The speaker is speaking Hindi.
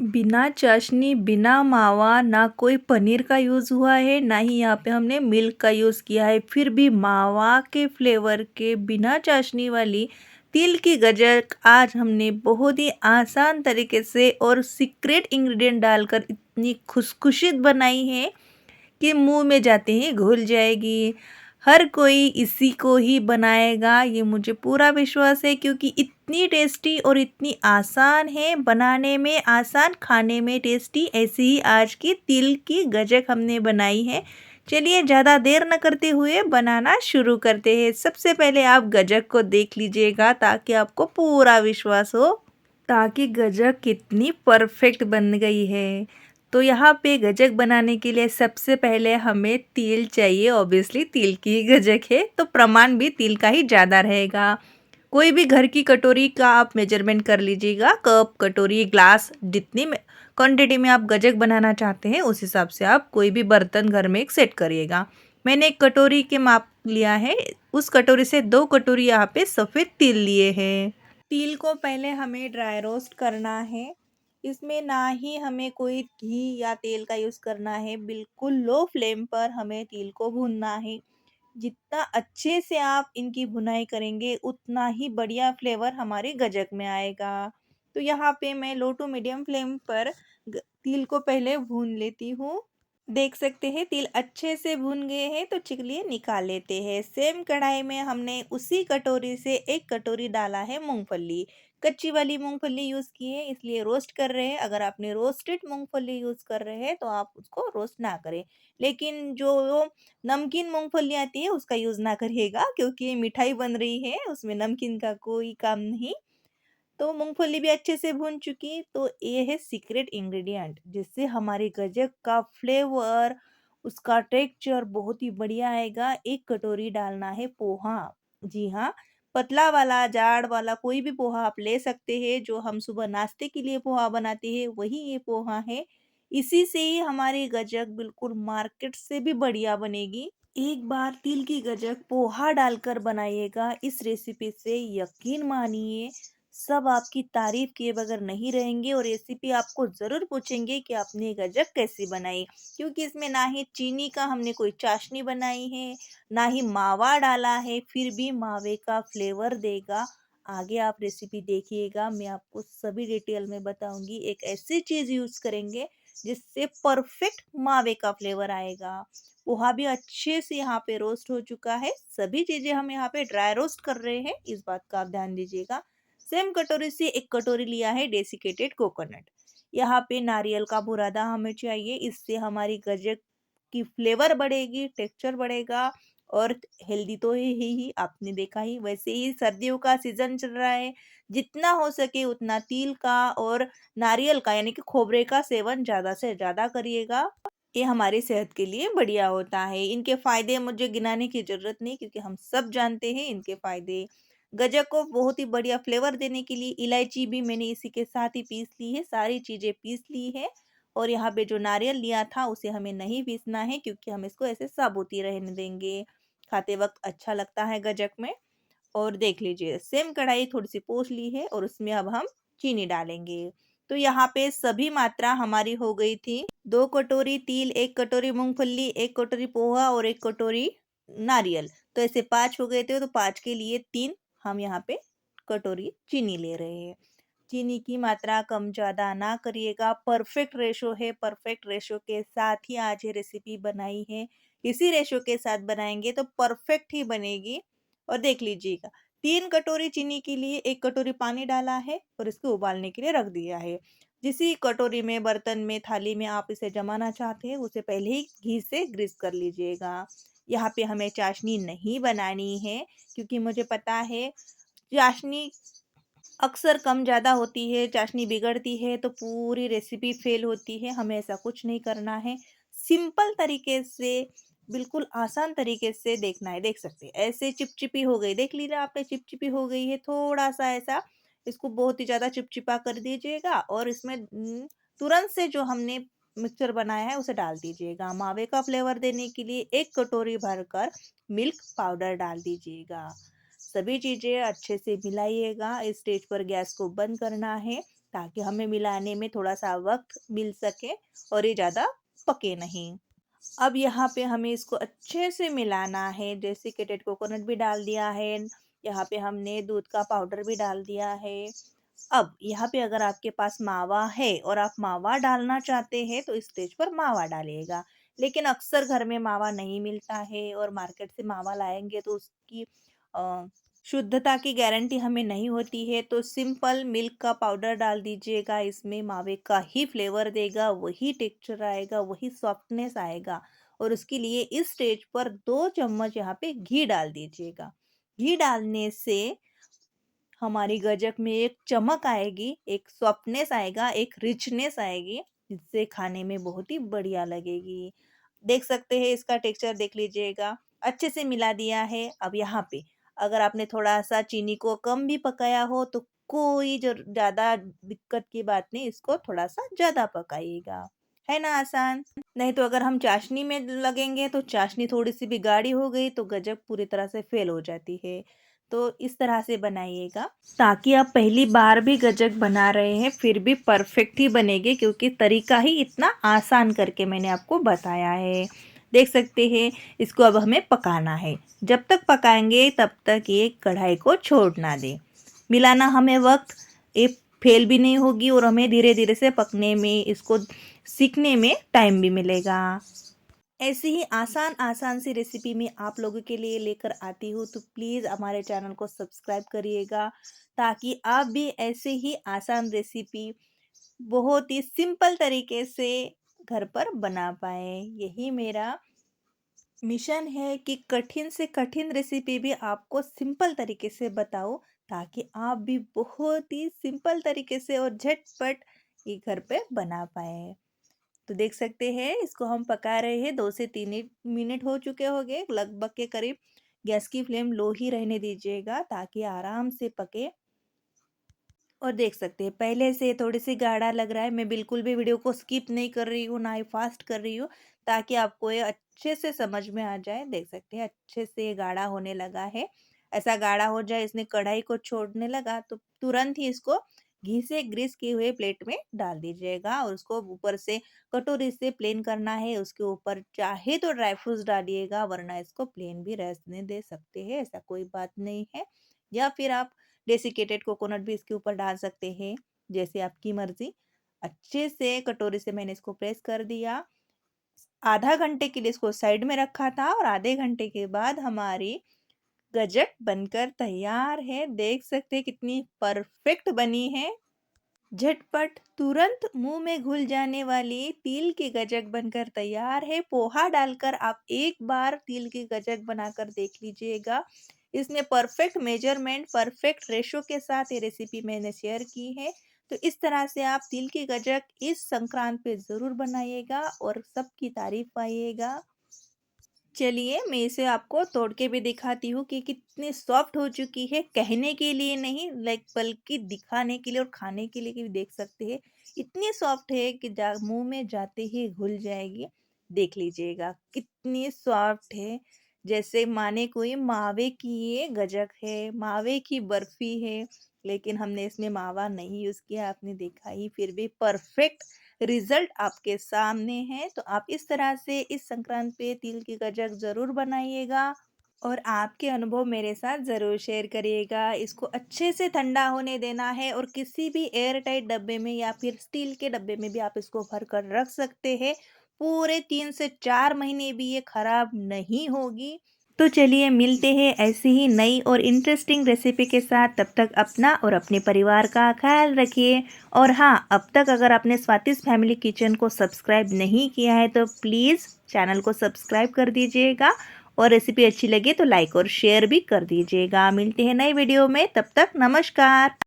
बिना चाशनी, बिना मावा, ना कोई पनीर का यूज़ हुआ है, ना ही यहाँ पे हमने मिल्क का यूज़ किया है। फिर भी मावा के फ्लेवर के बिना चाशनी वाली तिल की गजक आज हमने बहुत ही आसान तरीके से और सीक्रेट इंग्रेडिएंट डालकर इतनी खुशखुशीत बनाई है कि मुँह में जाते ही घुल जाएगी। हर कोई इसी को ही बनाएगा, ये मुझे पूरा विश्वास है, क्योंकि इतनी टेस्टी और इतनी आसान है, बनाने में आसान, खाने में टेस्टी। ऐसे ही आज की तिल की गजक हमने बनाई है। चलिए ज़्यादा देर न करते हुए बनाना शुरू करते हैं। सबसे पहले आप गजक को देख लीजिएगा ताकि आपको पूरा विश्वास हो ताकि गजक कितनी परफेक्ट बन गई है। तो यहाँ पे गजक बनाने के लिए सबसे पहले हमें तिल चाहिए। ऑब्वियसली तिल की गजक है तो प्रमाण भी तिल का ही ज़्यादा रहेगा। कोई भी घर की कटोरी का आप मेजरमेंट कर लीजिएगा, कप, कटोरी, ग्लास, जितनी में क्वांटिटी में आप गजक बनाना चाहते हैं उस हिसाब से आप कोई भी बर्तन घर में एक सेट करिएगा। मैंने एक कटोरी के माप लिया है, उस कटोरी से 2 कटोरी यहाँ पे सफ़ेद तिल लिए हैं। तिल को पहले हमें ड्राई रोस्ट करना है। इसमें ना ही हमें कोई घी या तेल का यूज़ करना है, बिल्कुल लो फ्लेम पर हमें तिल को भूनना है। जितना अच्छे से आप इनकी भुनाई करेंगे उतना ही बढ़िया फ्लेवर हमारे गजक में आएगा। तो यहाँ पे मैं लो टू मीडियम फ्लेम पर तिल को पहले भून लेती हूँ। देख सकते हैं तिल अच्छे से भून गए हैं तो चलिए निकाल लेते हैं। सेम कढ़ाई में हमने उसी कटोरी से 1 कटोरी डाला है मूंगफली। कच्ची वाली मूंगफली यूज़ की है इसलिए रोस्ट कर रहे हैं। अगर आपने रोस्टेड मूंगफली यूज़ कर रहे हैं तो आप उसको रोस्ट ना करें। लेकिन जो नमकीन मूंगफली आती है उसका यूज़ ना करिएगा, क्योंकि मिठाई बन रही है, उसमें नमकीन का कोई काम नहीं। तो मूंगफली भी अच्छे से भून चुकी, तो ये है सीक्रेट इंग्रेडिएंट जिससे हमारे गजक का फ्लेवर, उसका टेक्सचर बहुत ही बढ़िया आएगा। 1 कटोरी डालना है पोहा। जी हाँ, पतला वाला, जाड़ वाला कोई भी पोहा आप ले सकते हैं। जो हम सुबह नाश्ते के लिए पोहा बनाते हैं वही ये पोहा है। इसी से ही हमारी गजक बिल्कुल मार्केट से भी बढ़िया बनेगी। एक बार तिल की गजक पोहा डालकर बनाइएगा इस रेसिपी से, यकीन मानिए सब आपकी तारीफ किए बगैर नहीं रहेंगे और रेसिपी आपको ज़रूर पूछेंगे कि आपने गजक कैसी बनाई। क्योंकि इसमें ना ही चीनी का हमने कोई चाशनी बनाई है, ना ही मावा डाला है, फिर भी मावे का फ्लेवर देगा। आगे आप रेसिपी देखिएगा, मैं आपको सभी डिटेल में बताऊंगी। एक ऐसी चीज़ यूज़ करेंगे जिससे परफेक्ट मावे का फ्लेवर आएगा। पोहा भी अच्छे से यहाँ पे रोस्ट हो चुका है। सभी चीज़ें हम यहाँ पे ड्राई रोस्ट कर रहे हैं, इस बात का आप ध्यान दीजिएगा। सेम कटोरी से 1 कटोरी लिया है डेसिकेटेड कोकोनट। यहाँ पे नारियल का बुरादा हमें चाहिए, इससे हमारी गजक की फ्लेवर बढ़ेगी, टेक्सचर बढ़ेगा और हेल्दी तो है ही, आपने देखा ही। वैसे ही सर्दियों का सीजन चल रहा है, जितना हो सके उतना तिल का और नारियल का यानी कि खोबरे का सेवन ज़्यादा से ज़्यादा करिएगा। ये हमारी सेहत के लिए बढ़िया होता है। इनके फ़ायदे मुझे गिनाने की ज़रूरत नहीं, क्योंकि हम सब जानते हैं इनके फ़ायदे। गज्जक को बहुत ही बढ़िया फ्लेवर देने के लिए इलायची भी मैंने इसी के साथ ही पीस ली है, सारी चीज़ें पीस ली है। और यहाँ पे जो नारियल लिया था उसे हमें नहीं पीसना है, क्योंकि हम इसको ऐसे साबुत ही रहने देंगे। खाते वक़्त अच्छा लगता है गज्जक में। और देख लीजिए सेम कढ़ाई थोड़ी-सी पोंछ ली है और उसमें अब हम चीनी डालेंगे। तो यहाँ पे सभी मात्रा हमारी हो गई थी। 2 कटोरी तिल, 1 कटोरी मूँगफली, 1 कटोरी पोहा और 1 कटोरी नारियल। तो ऐसे 5 हो गए थे, तो 5 के लिए 3 हम यहाँ पे कटोरी चीनी ले रहे हैं। चीनी की मात्रा कम ज़्यादा ना करिएगा, परफेक्ट रेशो है, परफेक्ट रेशो के साथ ही आज ये रेसिपी बनाई है। इसी रेशो के साथ बनाएँगे तो परफेक्ट ही बनेगी। और देख लीजिएगा 3 कटोरी चीनी के लिए 1 कटोरी पानी डाला है और इसको उबालने के लिए रख दिया है। जिसी कटोरी में, बर्तन में, थाली में आप इसे जमाना चाहते हैं उसे पहले ही घी से ग्रीस कर लीजिएगा। यहाँ पे हमें चाशनी नहीं बनानी है, क्योंकि मुझे पता है चाशनी अक्सर कम ज़्यादा होती है, चाशनी बिगड़ती है तो पूरी रेसिपी फेल होती है। हमें ऐसा कुछ नहीं करना है। सिंपल तरीके से, बिल्कुल आसान तरीके से देखना है। देख सकते हैं ऐसे चिपचिपी हो गई, देख लीजिए आपने चिपचिपी हो गई है। थोड़ा-सा ऐसा इसको बहुत ही ज़्यादा चिपचिपा कर दीजिएगा और इसमें तुरंत से जो हमने मिक्सचर बनाया है उसे डाल दीजिएगा। मावे का फ्लेवर देने के लिए 1 कटोरी भरकर मिल्क पाउडर डाल दीजिएगा। सभी चीज़ें अच्छे से मिलाइएगा। इस स्टेज पर गैस को बंद करना है ताकि हमें मिलाने में थोड़ा-सा वक़्त मिल सके और ये ज़्यादा पके नहीं। अब यहाँ पे हमें इसको अच्छे से मिलाना है। डेसिकेटेड कोकोनट भी डाल दिया है, यहाँ पे हमने दूध का पाउडर भी डाल दिया है। अब यहाँ पे अगर आपके पास मावा है और आप मावा डालना चाहते हैं तो इस स्टेज पर मावा डालिएगा। लेकिन अक्सर घर में मावा नहीं मिलता है और मार्केट से मावा लाएँगे तो उसकी अ, शुद्धता की गारंटी हमें नहीं होती है, तो सिंपल मिल्क का पाउडर डाल दीजिएगा। इसमें मावे का ही फ्लेवर देगा, वही टेक्सचर आएगा, वही सॉफ्टनेस आएगा। और उसके लिए इस स्टेज पर 2 चम्मच यहाँ पे घी डाल दीजिएगा। घी डालने से हमारी गजक में एक चमक आएगी, एक सॉफ्टनेस आएगा, एक रिचनेस आएगी, जिससे खाने में बहुत ही बढ़िया लगेगी। देख सकते हैं, इसका टेक्सचर देख लीजिएगा, अच्छे से मिला दिया है। अब यहाँ पे अगर आपने थोड़ा-सा चीनी को कम भी पकाया हो तो कोई जो ज़्यादा दिक्कत की बात नहीं, इसको थोड़ा-सा ज़्यादा पकाइएगा। है ना आसान? नहीं तो अगर हम चाशनी में लगेंगे तो चाशनी थोड़ी-सी भी गाढ़ी हो गई तो गजक पूरी तरह से फ़ेल हो जाती है। तो इस तरह से बनाइएगा ताकि आप पहली बार भी गजक बना रहे हैं फिर भी परफेक्ट ही बनेगी, क्योंकि तरीका ही इतना आसान करके मैंने आपको बताया है। देख सकते हैं, इसको अब हमें पकाना है। जब तक पकाएंगे तब तक ये कढ़ाई को छोड़ ना दें। मिलाना हमें वक्त ये फेल भी नहीं होगी और हमें धीरे धीरे से पकने में, इसको सीखने में टाइम भी मिलेगा। ऐसी ही आसान आसान सी रेसिपी मैं आप लोगों के लिए लेकर आती हूँ, तो प्लीज़ हमारे चैनल को सब्सक्राइब करिएगा ताकि आप भी ऐसे ही आसान रेसिपी बहुत ही सिंपल तरीके से घर पर बना पाएँ। यही मेरा मिशन है कि कठिन से कठिन रेसिपी भी आपको सिंपल तरीके से बताओ, ताकि आप भी बहुत ही सिंपल तरीके से और झटपट ये घर पे बना पाए। तो देख सकते हैं, इसको हम पका रहे हैं, 2 से 3 मिनट हो चुके होंगे लगभग के करीब। गैस की फ्लेम लो ही रहने दीजिएगा ताकि आराम से पके। और देख सकते हैं, पहले से थोड़ी सी गाढ़ा लग रहा है। मैं बिल्कुल भी वीडियो को स्किप नहीं कर रही हूँ, ना ही फास्ट कर रही हूँ, ताकि आपको ये अच्छे से समझ में आ जाए। देख सकते हैं, अच्छे से ये गाढ़ा होने लगा है। ऐसा गाढ़ा हो जाए, इसने कढ़ाई को छोड़ने लगा तो तुरंत ही इसको घी से ग्रीस किए हुए प्लेट में डाल दीजिएगा और उसको ऊपर से कटोरी से प्लेन करना है। उसके ऊपर चाहे तो ड्राई फ्रूट्स डालिएगा, वरना इसको प्लेन भी रहने दे सकते हैं, ऐसा कोई बात नहीं है। या फिर आप डेसिकेटेड कोकोनट भी इसके ऊपर डाल सकते हैं, जैसे आपकी मर्जी। अच्छे से कटोरी से मैंने इसको प्रेस कर दिया। आधा घंटे के लिए इसको साइड में रखा था और आधे घंटे के बाद हमारी गजक बनकर तैयार है। देख सकते हैं कितनी परफेक्ट बनी है। झटपट तुरंत मुंह में घुल जाने वाली तिल की गजक बनकर तैयार है। पोहा डालकर आप एक बार तिल की गजक बनाकर देख लीजिएगा। इसमें परफेक्ट मेजरमेंट, परफेक्ट रेशो के साथ ये रेसिपी मैंने शेयर की है। तो इस तरह से आप तिल की गजक इस संक्रांत पे ज़रूर बनाइएगा और सबकी तारीफ पाइएगा। चलिए, मैं इसे आपको तोड़ के भी दिखाती हूँ कि कितनी सॉफ्ट हो चुकी है। कहने के लिए नहीं, लाइक बल्कि दिखाने के लिए और खाने के लिए भी देख सकते हैं। इतनी सॉफ्ट है कि जा मुँह में जाते ही घुल जाएगी। देख लीजिएगा कितनी सॉफ्ट है। जैसे माने कोई मावे की ये गजक है, मावे की बर्फी है, लेकिन हमने इसमें मावा नहीं यूज़ किया, आपने देखा ही। फिर भी परफेक्ट रिजल्ट आपके सामने है। तो आप इस तरह से इस संक्रांत पे तिल की गजक ज़रूर बनाइएगा और आपके अनुभव मेरे साथ ज़रूर शेयर करिएगा। इसको अच्छे से ठंडा होने देना है और किसी भी एयर टाइट डब्बे में या फिर स्टील के डब्बे में भी आप इसको भर कर रख सकते हैं। पूरे 3 से 4 महीने भी ये खराब नहीं होगी। तो चलिए, मिलते हैं ऐसी ही नई और इंटरेस्टिंग रेसिपी के साथ। तब तक अपना और अपने परिवार का ख्याल रखिए। और हाँ, अब तक अगर आपने स्वातिस फैमिली किचन को सब्सक्राइब नहीं किया है तो प्लीज़ चैनल को सब्सक्राइब कर दीजिएगा और रेसिपी अच्छी लगे तो लाइक और शेयर भी कर दीजिएगा। मिलते हैं नई वीडियो में, तब तक नमस्कार।